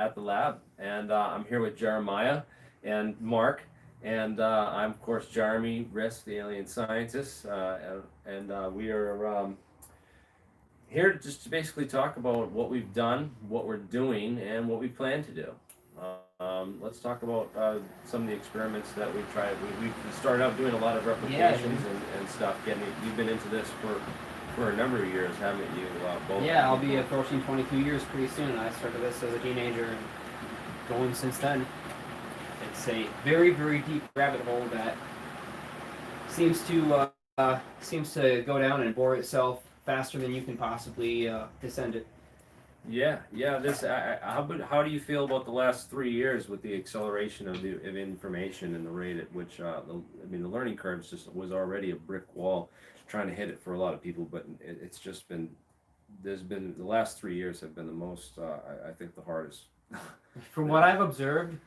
at the lab, and I'm here with Jeremiah and Mark, and I'm of course Jeremy Risk, the alien scientist, and we are here just to basically talk about what we've done, what we're doing, and what we plan to do. Let's talk about some of the experiments that we tried. We started out doing a lot of replications and stuff. You've been into this for a number of years, haven't you? Both. Yeah, I'll be approaching 22 years pretty soon. I started this as a teenager and going since then. It's a very, very deep rabbit hole that seems to go down and bore itself faster than you can possibly descend it. Yeah. How do you feel about the last 3 years with the acceleration of information and the rate at which the learning curve was already a brick wall, trying to hit it for a lot of people, but it's just been the last 3 years have been the most I think the hardest. From what I've observed,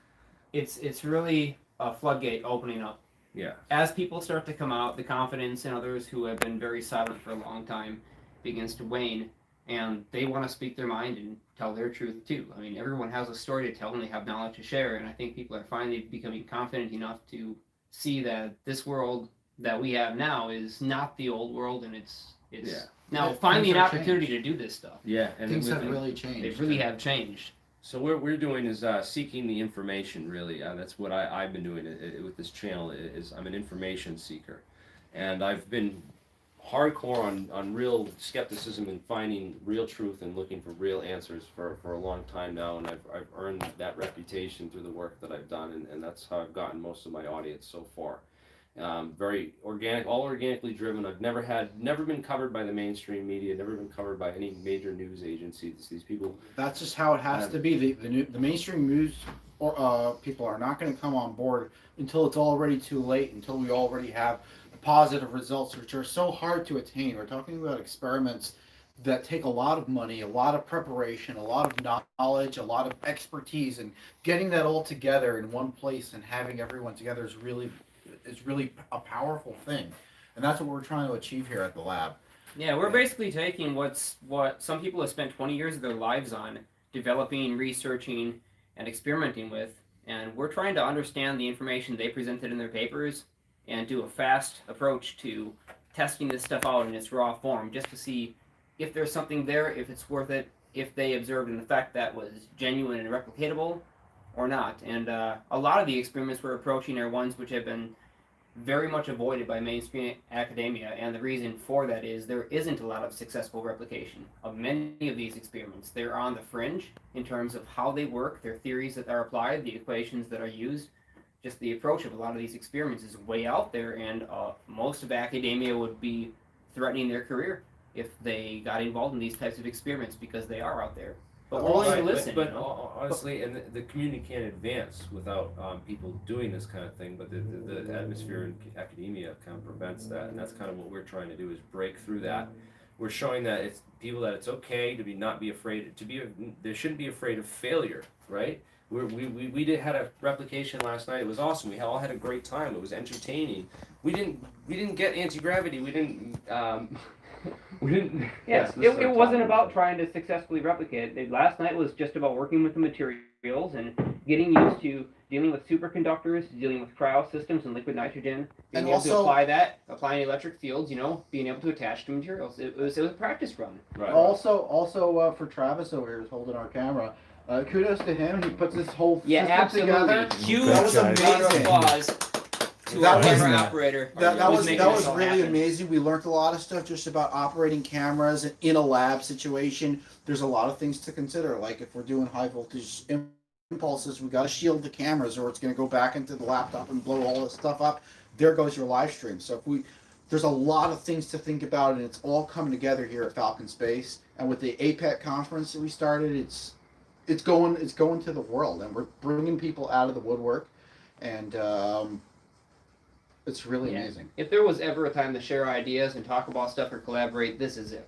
it's really a floodgate opening up. Yeah. As people start to come out, the confidence in others who have been very silent for a long time begins to wane. And they want to speak their mind and tell their truth too. I mean, everyone has a story to tell and they have knowledge to share. And I think people are finally becoming confident enough to see that this world that we have now is not the old world, and it's now finally an opportunity to do this stuff. Yeah, and things have really changed. They really have changed. So what we're doing is seeking the information. Really, that's what I've been doing with this channel. Is I'm an information seeker, and I've been hardcore on real skepticism and finding real truth and looking for real answers for a long time now, and I've earned that reputation through the work that I've done, and that's how I've gotten most of my audience so far. Very organic, all organically driven. I've never been covered by the mainstream media, never been covered by any major news agencies. These people. That's just how it has to be. The mainstream news people are not going to come on board until it's already too late, until we already have positive results, which are so hard to attain. We're talking about experiments that take a lot of money, a lot of preparation, a lot of knowledge, a lot of expertise, and getting that all together in one place and having everyone together is really a powerful thing. And that's what we're trying to achieve here at the lab. Yeah, we're basically taking what some people have spent 20 years of their lives on developing, researching, and experimenting with, and we're trying to understand the information they presented in their papers and do a fast approach to testing this stuff out in its raw form, just to see if there's something there, if it's worth it, if they observed an effect that was genuine and replicatable or not. And a lot of the experiments we're approaching are ones which have been very much avoided by mainstream academia, and the reason for that is there isn't a lot of successful replication of many of these experiments. They're on the fringe in terms of how they work, their theories that are applied, the equations that are used. Just the approach of a lot of these experiments is way out there, and most of academia would be threatening their career if they got involved in these types of experiments, because they are out there. But we're willing to listen. But honestly, and the community can't advance without people doing this kind of thing. But the atmosphere in academia kind of prevents that, and that's kind of what we're trying to do, is break through that. We're showing that it's people that it's okay to not be afraid they shouldn't be afraid of failure, right? We had a replication last night. It was awesome. We all had a great time. It was entertaining. We didn't get anti-gravity. We didn't. Yes, it wasn't about trying to successfully replicate it. Last night was just about working with the materials and getting used to dealing with superconductors, dealing with cryo systems and liquid nitrogen, being able to applying electric fields, being able to attach to materials. It was a practice run. Right. Also for Travis over here who's holding our camera, kudos to him. He puts this whole system together. Huge applause to our camera operator. That was really amazing. We learned a lot of stuff just about operating cameras in a lab situation. There's a lot of things to consider, like if we're doing high voltage impulses, we got to shield the cameras or it's going to go back into the laptop and blow all this stuff up. There goes your live stream. So there's a lot of things to think about, and it's all coming together here at Falcon Space. And with the APEC conference that we started, it's going to the world, and we're bringing people out of the woodwork, and it's really amazing. If there was ever a time to share ideas and talk about stuff or collaborate, this is it.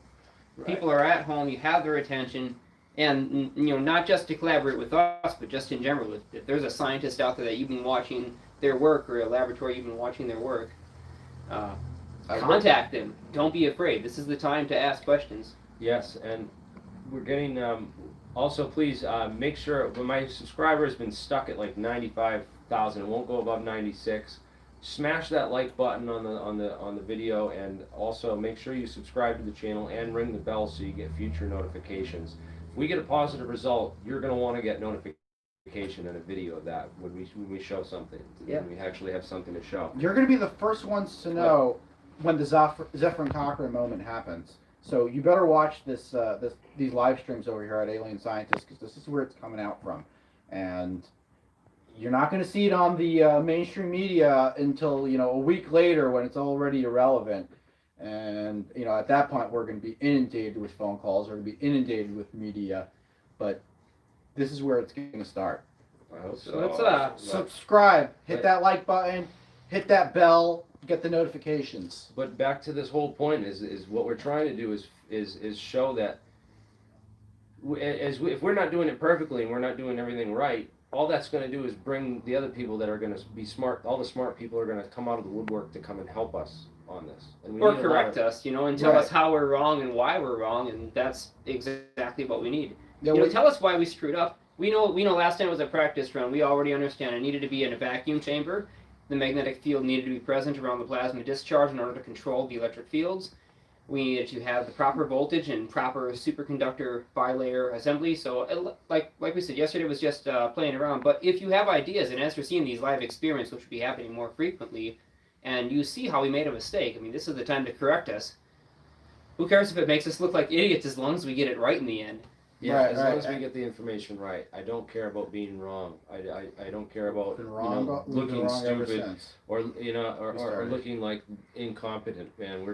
Right. People are at home, you have their attention, and not just to collaborate with us, but just in general. If there's a scientist out there that you've been watching their work, or a laboratory you've been watching their work, contact them. Don't be afraid. This is the time to ask questions. Yes, and we're getting Also, please make sure when my subscriber has been stuck at like 95,000, it won't go above 96. Smash that like button on the video, and also make sure you subscribe to the channel and ring the bell so you get future notifications. If we get a positive result, you're going to want to get notification and a video of that when we show something. Yeah. When we actually have something to show. You're going to be the first ones to know when the Zephyr and Cochrane moment happens. So you better watch these live streams over here at Alien Scientist, because this is where it's coming out from, and you're not going to see it on the mainstream media until a week later when it's already irrelevant. And at that point we're going to be inundated with phone calls, we're going to be inundated with media, but this is where it's going to start. I hope so. So let's Subscribe, hit that like button, hit that bell, get the notifications. But back to this whole point is what we're trying to do is show that if we're not doing it perfectly and we're not doing everything right, all that's going to do is bring the other people that are going to be smart. All the smart people are going to come out of the woodwork to come and help us on this, and we or need correct us, and tell Right. us how we're wrong and why we're wrong, and that's exactly what we need. Yeah, Tell us why we screwed up. We know last time it was a practice run. We already understand it needed to be in a vacuum chamber. The magnetic field needed to be present around the plasma discharge in order to control the electric fields. We needed to have the proper voltage and proper superconductor bilayer assembly. So, like we said yesterday, was just playing around. But if you have ideas, and as we're seeing these live experiments, which will be happening more frequently, and you see how we made a mistake, I mean, this is the time to correct us. Who cares if it makes us look like idiots as long as we get it right in the end? Yeah, Right, as right. long as we get the information right. I don't care about being wrong. I don't care about Been wrong, we've been looking wrong ever stupid since. or or started. looking like incompetent. Man,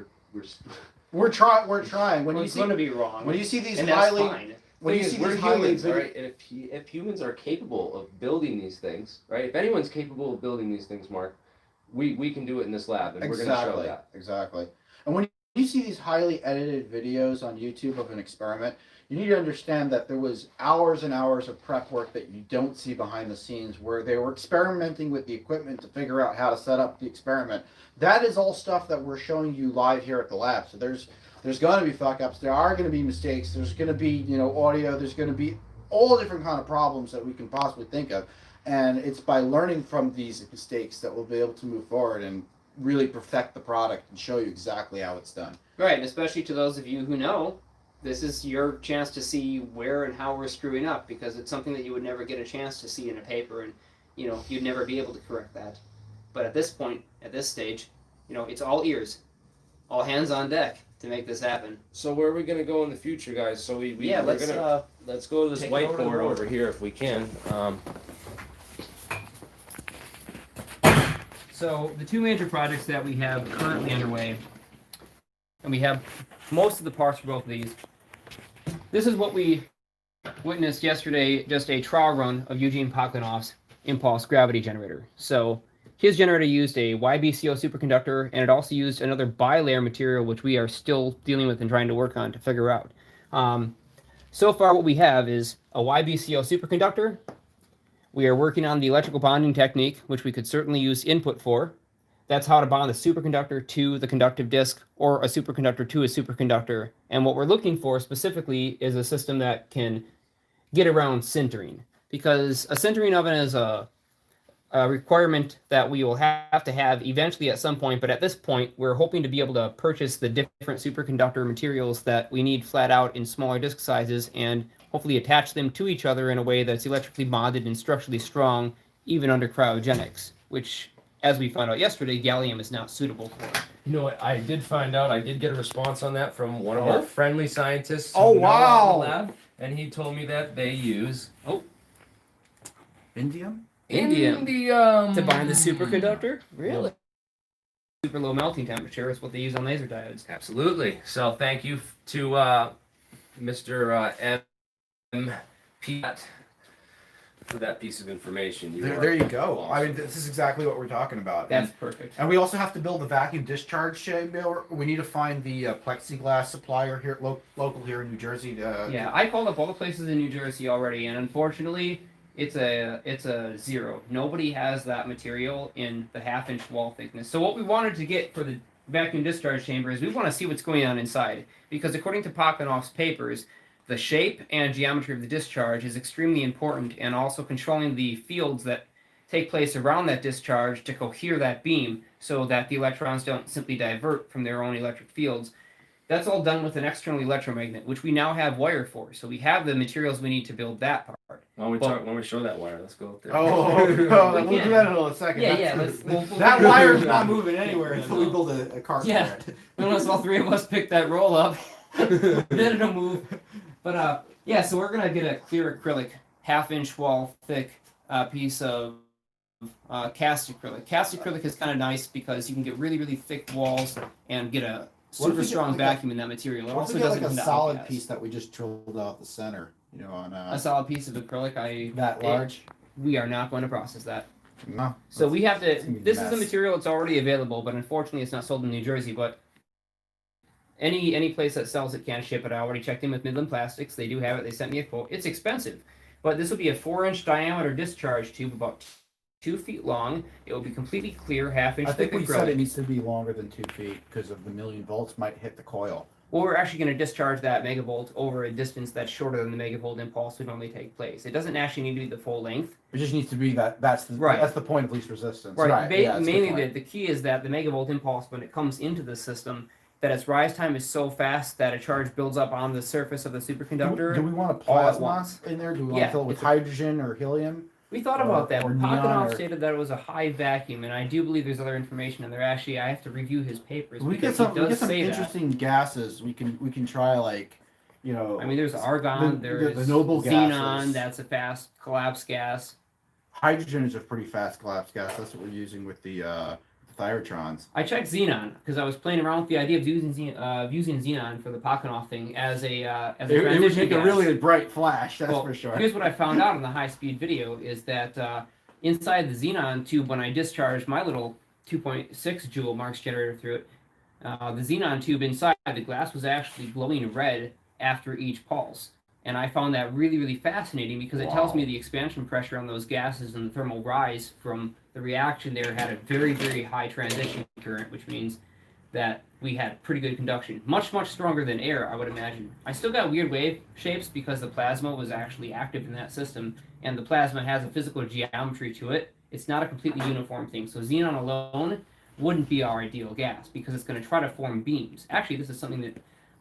We're trying. When Well, you it's see going to be wrong, when you see these and that's highly fine. when you Thing see is, we're these highly humans, video, right? And if humans are capable of building these things, right? If anyone's capable of building these things, Mark, we can do it in this lab, and we're going to show that. Exactly. And when you see these highly edited videos on YouTube of an experiment, you need to understand that there was hours and hours of prep work that you don't see behind the scenes, where they were experimenting with the equipment to figure out how to set up the experiment. That is all stuff that we're showing you live here at the lab. So there's going to be fuck ups. There are going to be mistakes. There's going to be audio. There's going to be all different kind of problems that we can possibly think of. And it's by learning from these mistakes that we'll be able to move forward and really perfect the product and show you exactly how it's done. Right, and especially to those of you who know, this is your chance to see where and how we're screwing up, because it's something that you would never get a chance to see in a paper, and you'd never be able to correct that. But at this point, at this stage, it's all ears, all hands on deck to make this happen. So where are we going to go in the future, guys? So let's go to this take it over to the whiteboard board. over here if we can. So the two major projects that we have currently underway, and we have most of the parts for both of these. This is what we witnessed yesterday, just a trial run of Eugene Poklanoff's impulse gravity generator. So his generator used a YBCO superconductor, and it also used another bilayer material, which we are still dealing with and trying to work on to figure out. So far what we have is a YBCO superconductor. We are working on the electrical bonding technique, which we could certainly use input for. That's how to bond the superconductor to the conductive disk, or a superconductor to a superconductor. And what we're looking for specifically is a system that can get around sintering, because a sintering oven is a requirement that we will have to have eventually at some point, but at this point we're hoping to be able to purchase the different superconductor materials that we need flat out in smaller disk sizes, and hopefully attach them to each other in a way that's electrically bonded and structurally strong, even under cryogenics, which, as we found out yesterday, gallium is not suitable for. You know what? I did find out. I did get a response on that from one of our friendly scientists. Oh, who know about wow. the lab, and he told me that they use Indium? Indium. Indium To bind the superconductor? Really? Super low melting temperature is what they use on laser diodes. Absolutely. So thank you to Mr. M. Piat for that piece of information. There you go. awesome. I mean, this is exactly what we're talking about. That's perfect. And we also have to build a vacuum discharge chamber. We need to find the plexiglass supplier here, local here in New Jersey. Yeah, I called up all the places in New Jersey already, and unfortunately, it's a zero. Nobody has that material in the half-inch wall thickness. So what we wanted to get for the vacuum discharge chamber is we want to see what's going on inside, because according to Poklanoff's papers, the shape and geometry of the discharge is extremely important, and also controlling the fields that take place around that discharge to cohere that beam so that the electrons don't simply divert from their own electric fields. That's all done with an external electromagnet, which we now have wire for. So we have the materials we need to build that part. When we show that wire, let's go up there. We'll do that in a second. Yeah, That wire's not moving anywhere until we build a cart Yeah. for it. Unless all three of us pick that roll up, then it'll move. But yeah, so we're gonna get a clear acrylic, half-inch wall thick piece of cast acrylic. Cast acrylic is kind of nice because you can get really, really thick walls and get a super strong vacuum in that material. It also doesn't like a conduct solid gas. piece that we just drilled out the center. On A solid piece of acrylic. that large. We are not going to process that. No. So we have to. It's gonna be a This is the mess. material that's already available, but unfortunately, it's not sold in New Jersey. But any place that sells it can ship it. I already checked in with Midland Plastics. They do have it. They sent me a quote. It's expensive, but this will be a 4-inch diameter discharge tube, about 2 feet long. It will be completely clear, half-inch I thick think we acrylic. said it needs to be longer than 2 feet because of the million volts might hit the coil. Well, we're actually going to discharge that megavolt over a distance that's shorter than the megavolt impulse would normally take place. It doesn't actually need to be the full length. It just needs to be that's the Right. that's the point of least resistance. Right. Yeah, that's a good Mainly point. the key is that the megavolt impulse, when it comes into the system, that its rise time is so fast that a charge builds up on the surface of the superconductor. Do we want a all at plasma once. in there? Do we want Yeah, to fill it with it's a- hydrogen or helium? We thought about that. or But neon Pockenoff or- stated that it was a high vacuum, and I do believe there's other information in there. Actually, I have to review his papers. We because get he does some say that. interesting gases. We can try like, I mean, there's argon, there's the noble xenon, gases. that's a fast collapse gas. Hydrogen is a pretty fast collapse gas. That's what we're using with the thiotrons. I checked xenon because I was playing around with the idea of using xenon for the Pockenoff thing as a It would transition make a gas. really bright flash. That's Well, for sure. Here's what I found out in the high-speed video is that inside the xenon tube, when I discharged my little 2.6 joule Marx generator through it, the xenon tube inside the glass was actually glowing red after each pulse. And I found that really, really fascinating because it tells me the expansion pressure on those gases and the thermal rise from the reaction there had a very, very high transition current, which means that we had pretty good conduction. Much, much stronger than air, I would imagine. I still got weird wave shapes because the plasma was actually active in that system, and the plasma has a physical geometry to it. It's not a completely uniform thing. So xenon alone wouldn't be our ideal gas because it's going to try to form beams. Actually, this is something that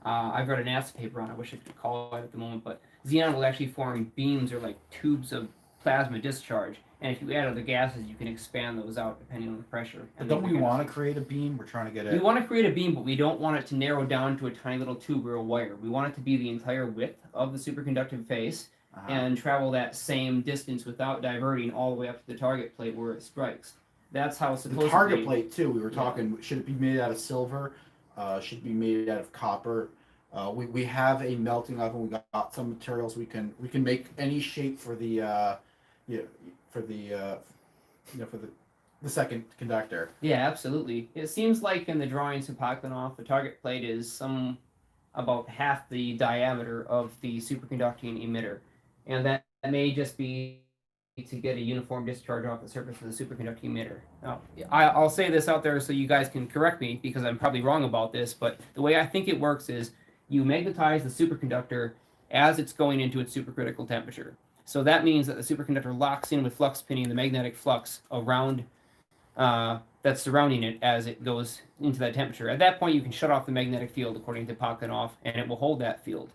I've read an NASA paper on. I wish I could call it at the moment, but xenon will actually form beams or like tubes of plasma discharge. And if you add other gases, you can expand those out depending on the pressure. But don't we want to create a beam? We're trying to get it. We want to create a beam, but we don't want it to narrow down to a tiny little tube or a wire. We want it to be the entire width of the superconductive face and travel that same distance without diverting all the way up to the target plate where it strikes. That's how it's supposed to be. The target plate too. We were talking. Should it be made out of silver? Should it be made out of copper? We have a melting oven. We got some materials. We can make any shape for the for the second conductor. Yeah, absolutely. It seems like in the drawings of Pockenoff, the target plate is about half the diameter of the superconducting emitter, and that may just be to get a uniform discharge off the surface of the superconducting emitter. Now, I'll say this out there so you guys can correct me because I'm probably wrong about this, but the way I think it works is you magnetize the superconductor as it's going into its supercritical temperature. So that means that the superconductor locks in with flux pinning the magnetic flux around that's surrounding it as it goes into that temperature. At that point, you can shut off the magnetic field according to Pockenoff, and it will hold that field.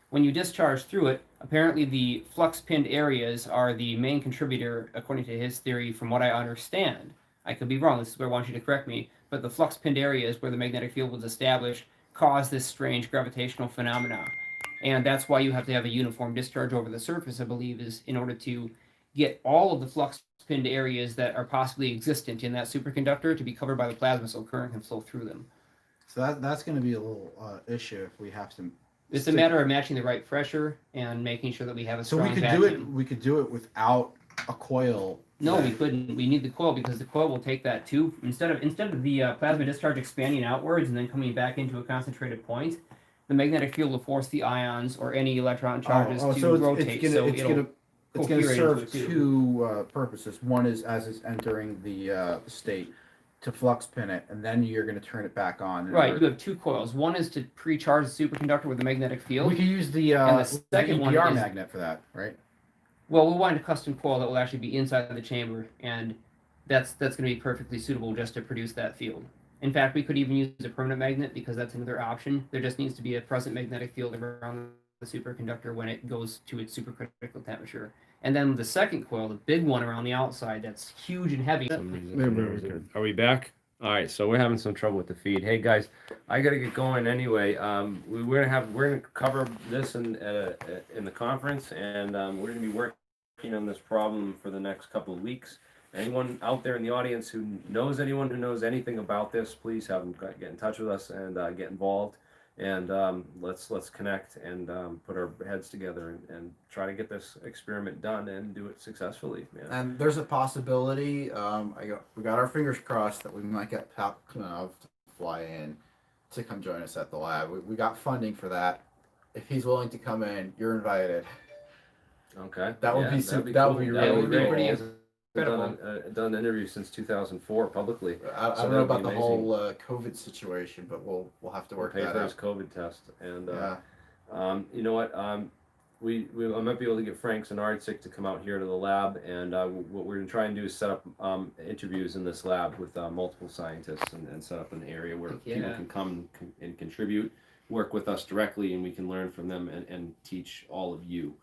When you discharge through it, apparently the flux-pinned areas are the main contributor, according to his theory, from what I understand. I could be wrong, this is where I want you to correct me, but the flux-pinned areas where the magnetic field was established cause this strange gravitational phenomena. And that's why you have to have a uniform discharge over the surface, I believe, is in order to get all of the flux-pinned areas that are possibly existent in that superconductor to be covered by the plasma so current can flow through them. So that's going to be a little issue if we have to. It's a matter of matching the right pressure and making sure that we have a So strong we could vacuum. do it. We could do it without a coil. No, we couldn't. We need the coil because the coil will take that tube instead of the plasma discharge expanding outwards and then coming back into a concentrated point. The magnetic field will force the ions or any electron charges to rotate. It's going to serve into it too. two purposes. One is as it's entering the state, to flux pin it, and then you're going to turn it back on. Right, you have two coils. One is to pre-charge the superconductor with a magnetic field. We can use the And the second one EPR is- magnet for that, right? Well, we'll want a custom coil that will actually be inside of the chamber, and that's going to be perfectly suitable just to produce that field. In fact, we could even use a permanent magnet because that's another option. There just needs to be a present magnetic field around the superconductor when it goes to its supercritical temperature. And then the second coil, the big one around the outside, that's huge and heavy. Are we back? All right, so we're having some trouble with the feed. Hey guys, I gotta get going anyway. We're gonna cover this in the conference, and we're gonna be working on this problem for the next couple of weeks. Anyone out there in the audience who knows anyone who knows anything about this, please have them get in touch with us and get involved. And let's connect and put our heads together and try to get this experiment done and do it successfully, man. And there's a possibility. We got our fingers crossed that we might get Palknov to fly in to come join us at the lab. We got funding for that. If he's willing to come in, you're invited. Okay. That would be that'd be that cool. would be That really would be cool. pretty Done an interview since 2004 publicly. I So don't know that'd be about the amazing. whole COVID situation, but we'll have to work Pay that for his out. COVID test, and Yeah. you know what? I might be able to get Frank Zenardzik to come out here to the lab, and what we're going to try and do is set up interviews in this lab with multiple scientists, and set up an area where people can come and contribute, work with us directly, and we can learn from them and teach all of you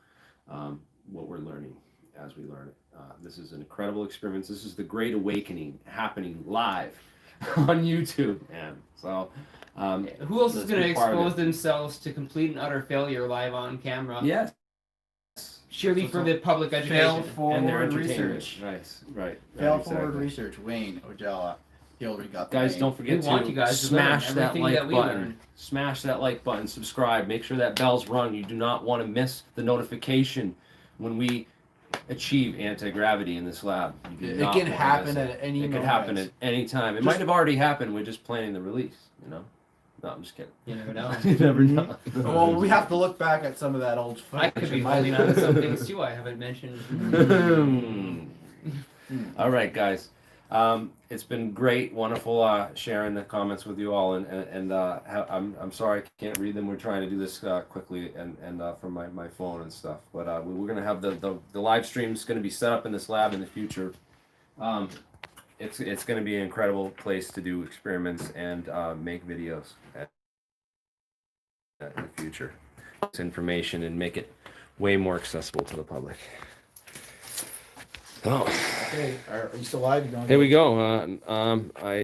what we're learning as we learn it. This is an incredible experiment. This is the Great Awakening happening live on YouTube, man. So, Who else is let's going to be part of expose it. themselves to complete and utter failure live on camera? Yes. Surely for the public Fail education. forward And their entertainment. research. Nice, right. Fail right, forward exactly. research. Wayne Ojala. He already got the Guys, name. don't forget We want to you guys to learn smash that everything like that we button. learn. Smash that like button. Subscribe. Make sure that bell's rung. You do not want to miss the notification when we achieve anti-gravity in this lab. You do It not can wanna happen miss it. at any It could moment. happen at any time. It might have already happened. We're just planning the release. You know. No, I'm just kidding. You never know. You never know. Well, we have to look back at some of that old footage. I could be holding on to some things too I haven't mentioned. All right, guys. It's been great, wonderful sharing the comments with you all, and I'm sorry I can't read them. We're trying to do this quickly and from my phone and stuff. But we're gonna have the live streams going to be set up in this lab in the future. It's going to be an incredible place to do experiments and make videos in the future. This information and make it way more accessible to the public. Oh. Okay, are you still live? You going Here we go. I